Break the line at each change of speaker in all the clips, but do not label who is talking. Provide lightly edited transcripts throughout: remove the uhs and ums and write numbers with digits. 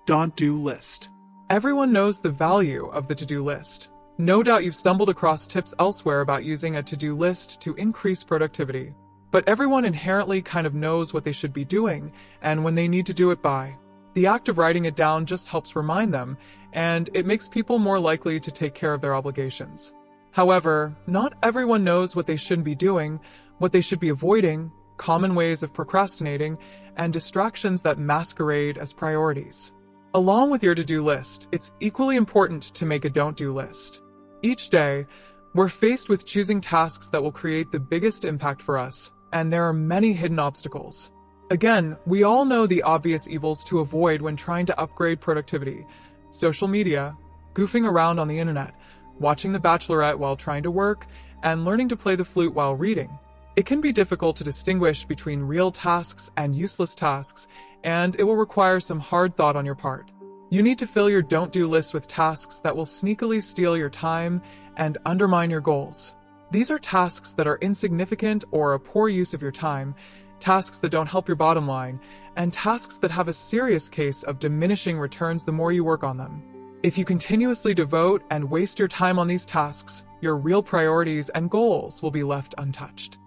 Don't-do list.
Everyone knows the value of the to-do list. No doubt you've stumbled across tips elsewhere about using a to-do list to increase productivity. But everyone inherently kind of knows what they should be doing and when they need to do it by. The act of writing it down just helps remind them, and it makes people more likely to take care of their obligations. However, not everyone knows what they shouldn't be doing, what they should be avoiding, common ways of procrastinating, and distractions that masquerade as priorities. Along with your to-do list, it's equally important to make a don't-do list. Each day, we're faced with choosing tasks that will create the biggest impact for us, and there are many hidden obstacles. Again, we all know the obvious evils to avoid when trying to upgrade productivity: social media, goofing around on the internet, watching The Bachelorette while trying to work, and learning to play the flute while reading. It can be difficult to distinguish between real tasks and useless tasks, and it will require some hard thought on your part. You need to fill your don't-do list with tasks that will sneakily steal your time and undermine your goals. These are tasks that are insignificant or a poor use of your time, tasks that don't help your bottom line, and tasks that have a serious case of diminishing returns the more you work on them. If you continuously devote and waste your time on these tasks, your real priorities and goals will be left untouched.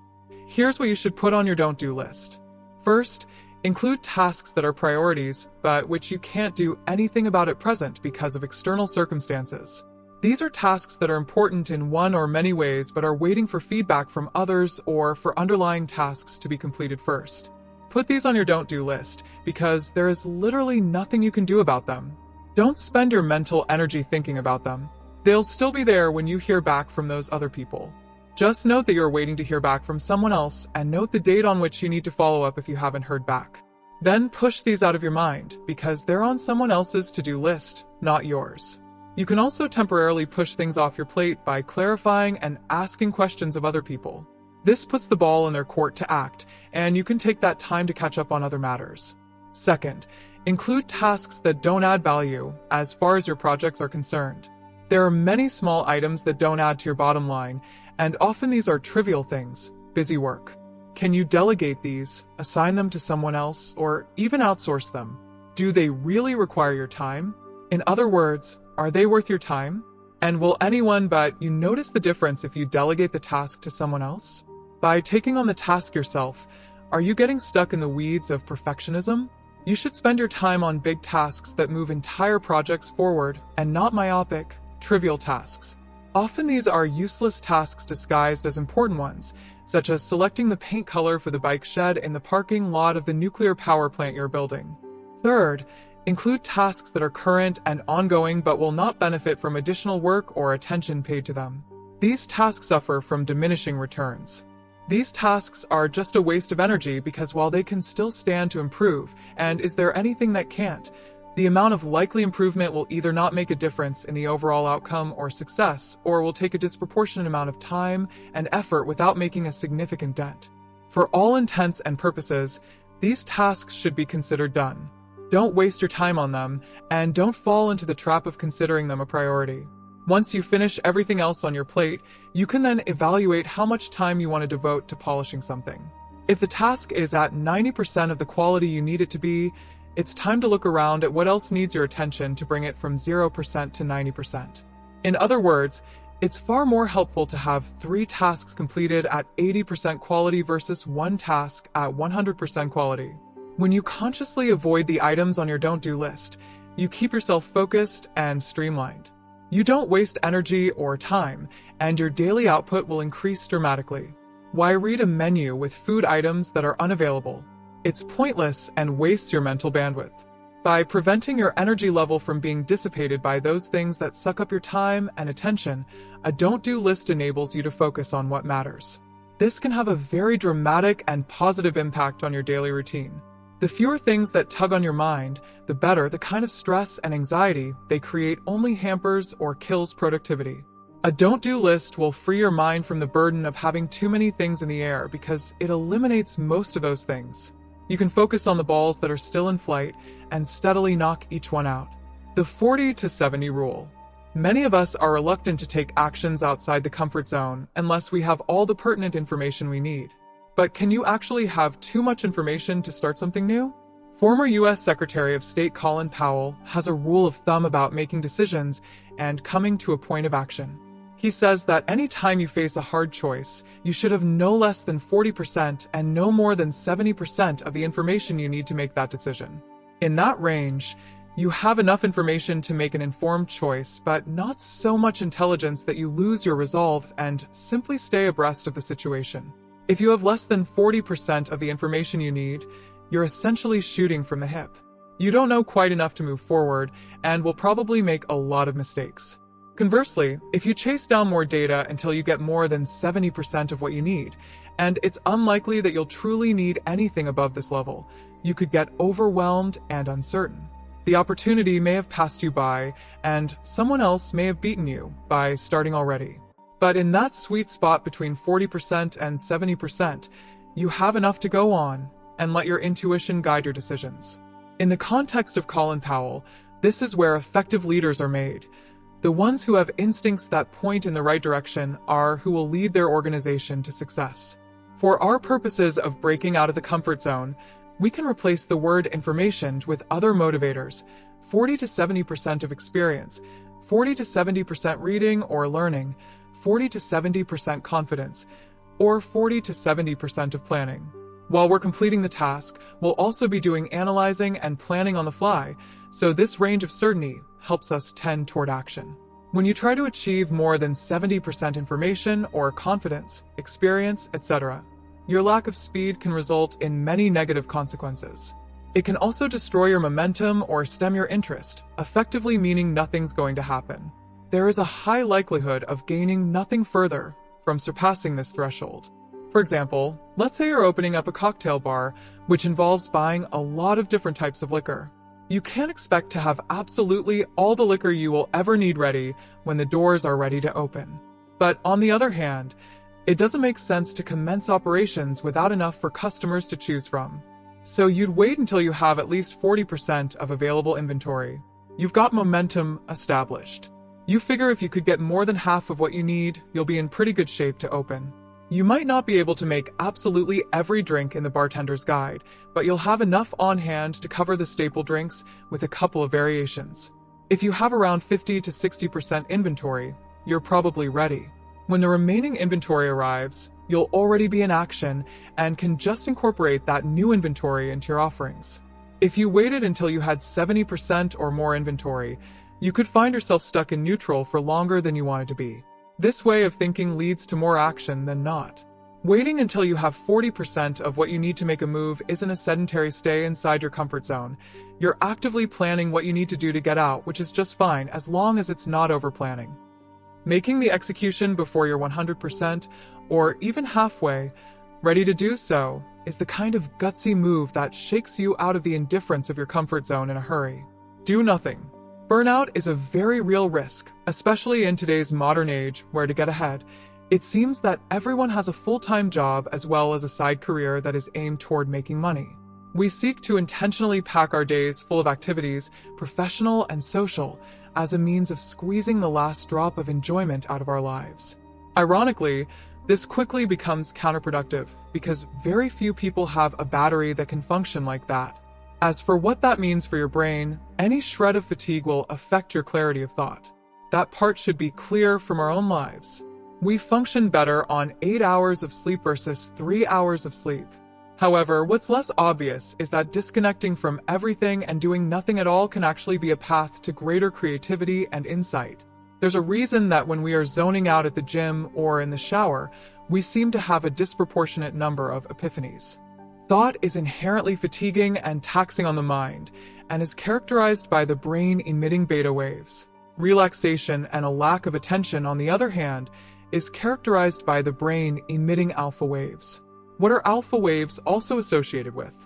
Here's what you should put on your don't-do list. First, include tasks that are priorities, but which you can't do anything about at present because of external circumstances. These are tasks that are important in one or many ways but are waiting for feedback from others or for underlying tasks to be completed first. Put these on your don't-do list because there is literally nothing you can do about them. Don't spend your mental energy thinking about them. They'll still be there when you hear back from those other people. Just note that you're waiting to hear back from someone else and note the date on which you need to follow up if you haven't heard back. Then push these out of your mind because they're on someone else's to-do list, not yours. You can also temporarily push things off your plate by clarifying and asking questions of other people. This puts the ball in their court to act, and you can take that time to catch up on other matters. Second, include tasks that don't add value as far as your projects are concerned. There are many small items that don't add to your bottom line, and often these are trivial things, busy work. Can you delegate these, assign them to someone else, or even outsource them? Do they really require your time? In other words, are they worth your time? And will anyone but you notice the difference if you delegate the task to someone else? By taking on the task yourself, are you getting stuck in the weeds of perfectionism? You should spend your time on big tasks that move entire projects forward and not myopic, trivial tasks. Often these are useless tasks disguised as important ones, such as selecting the paint color for the bike shed in the parking lot of the nuclear power plant you're building. Third, include tasks that are current and ongoing but will not benefit from additional work or attention paid to them. These tasks suffer from diminishing returns. These tasks are just a waste of energy because while they can still stand to improve, and is there anything that can't, the amount of likely improvement will either not make a difference in the overall outcome or success, or will take a disproportionate amount of time and effort without making a significant dent. For all intents and purposes, these tasks should be considered done. Don't waste your time on them, and don't fall into the trap of considering them a priority. Once you finish everything else on your plate, you can then evaluate how much time you want to devote to polishing something. If the task is at 90% of the quality you need it to be, it's time to look around at what else needs your attention to bring it from 0% to 90%. In other words, it's far more helpful to have 3 tasks completed at 80% quality versus 1 task at 100% quality. When you consciously avoid the items on your don't-do list, you keep yourself focused and streamlined. You don't waste energy or time, and your daily output will increase dramatically. Why read a menu with food items that are unavailable? It's pointless and wastes your mental bandwidth. By preventing your energy level from being dissipated by those things that suck up your time and attention, a don't-do list enables you to focus on what matters. This can have a very dramatic and positive impact on your daily routine. The fewer things that tug on your mind, the better. The kind of stress and anxiety they create only hampers or kills productivity. A don't-do list will free your mind from the burden of having too many things in the air because it eliminates most of those things. You can focus on the balls that are still in flight and steadily knock each one out. The 40 to 70 rule. Many of us are reluctant to take actions outside the comfort zone unless we have all the pertinent information we need. But can you actually have too much information to start something new? Former U.S. Secretary of State Colin Powell has a rule of thumb about making decisions and coming to a point of action. He says that any time you face a hard choice, you should have no less than 40% and no more than 70% of the information you need to make that decision. In that range, you have enough information to make an informed choice, but not so much intelligence that you lose your resolve and simply stay abreast of the situation. If you have less than 40% of the information you need, you're essentially shooting from the hip. You don't know quite enough to move forward and will probably make a lot of mistakes. Conversely, if you chase down more data until you get more than 70% of what you need, and it's unlikely that you'll truly need anything above this level, you could get overwhelmed and uncertain. The opportunity may have passed you by, and someone else may have beaten you by starting already. But in that sweet spot between 40% and 70%, you have enough to go on and let your intuition guide your decisions. In the context of Colin Powell, this is where effective leaders are made. The ones who have instincts that point in the right direction are who will lead their organization to success. For our purposes of breaking out of the comfort zone, we can replace the word information with other motivators: 40 to 70% of experience, 40 to 70% reading or learning, 40 to 70% confidence, or 40 to 70% of planning. While we're completing the task, we'll also be doing analyzing and planning on the fly, so this range of certainty helps us tend toward action. When you try to achieve more than 70% information or confidence, experience, etc., your lack of speed can result in many negative consequences. It can also destroy your momentum or stem your interest, effectively meaning nothing's going to happen. There is a high likelihood of gaining nothing further from surpassing this threshold. For example, let's say you're opening up a cocktail bar, which involves buying a lot of different types of liquor. You can't expect to have absolutely all the liquor you will ever need ready when the doors are ready to open. But on the other hand, it doesn't make sense to commence operations without enough for customers to choose from. So you'd wait until you have at least 40% of available inventory. You've got momentum established. You figure if you could get more than half of what you need, you'll be in pretty good shape to open. You might not be able to make absolutely every drink in the bartender's guide, but you'll have enough on hand to cover the staple drinks with a couple of variations. If you have around 50 to 60% inventory, you're probably ready. When the remaining inventory arrives, you'll already be in action and can just incorporate that new inventory into your offerings. If you waited until you had 70% or more inventory, you could find yourself stuck in neutral for longer than you wanted to be. This way of thinking leads to more action than not. Waiting until you have 40% of what you need to make a move isn't a sedentary stay inside your comfort zone. You're actively planning what you need to do to get out, which is just fine as long as it's not over-planning. Making the execution before you're 100%, or even halfway, ready to do so, is the kind of gutsy move that shakes you out of the indifference of your comfort zone in a hurry. Do nothing. Burnout is a very real risk, especially in today's modern age where, to get ahead, it seems that everyone has a full-time job as well as a side career that is aimed toward making money. We seek to intentionally pack our days full of activities, professional and social, as a means of squeezing the last drop of enjoyment out of our lives. Ironically, this quickly becomes counterproductive because very few people have a battery that can function like that. As for what that means for your brain, any shred of fatigue will affect your clarity of thought. That part should be clear from our own lives. We function better on 8 hours of sleep versus 3 hours of sleep. However, what's less obvious is that disconnecting from everything and doing nothing at all can actually be a path to greater creativity and insight. There's a reason that when we are zoning out at the gym or in the shower, we seem to have a disproportionate number of epiphanies. Thought is inherently fatiguing and taxing on the mind, and is characterized by the brain emitting beta waves. Relaxation and a lack of attention, on the other hand, is characterized by the brain emitting alpha waves. What are alpha waves also associated with?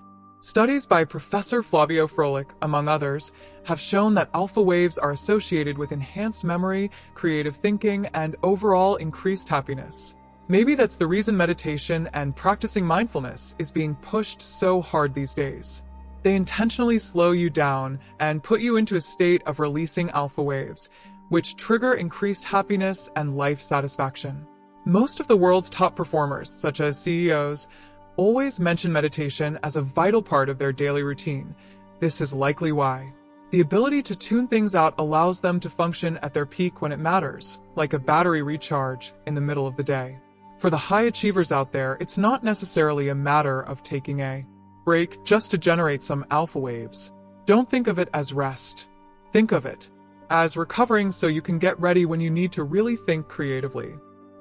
Studies by Professor Flavio Froelich, among others, have shown that alpha waves are associated with enhanced memory, creative thinking, and overall increased happiness. Maybe that's the reason meditation and practicing mindfulness is being pushed so hard these days. They intentionally slow you down and put you into a state of releasing alpha waves, which trigger increased happiness and life satisfaction. Most of the world's top performers, such as CEOs, always mention meditation as a vital part of their daily routine. This is likely why. The ability to tune things out allows them to function at their peak when it matters, like a battery recharge in the middle of the day. For the high achievers out there, it's not necessarily a matter of taking a break just to generate some alpha waves. Don't think of it as rest. Think of it as recovering so you can get ready when you need to really think creatively.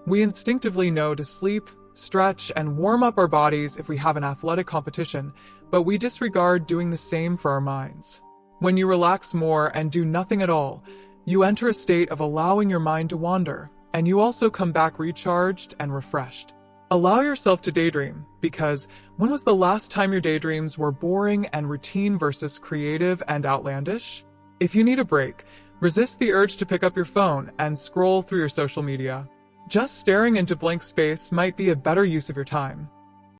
We instinctively know to sleep, stretch, and warm up our bodies if we have an athletic competition, but we disregard doing the same for our minds. When you relax more and do nothing at all, you enter a state of allowing your mind to wander, and you also come back recharged and refreshed. Allow yourself to daydream, because when was the last time your daydreams were boring and routine versus creative and outlandish? If you need a break, resist the urge to pick up your phone and scroll through your social media. Just staring into blank space might be a better use of your time.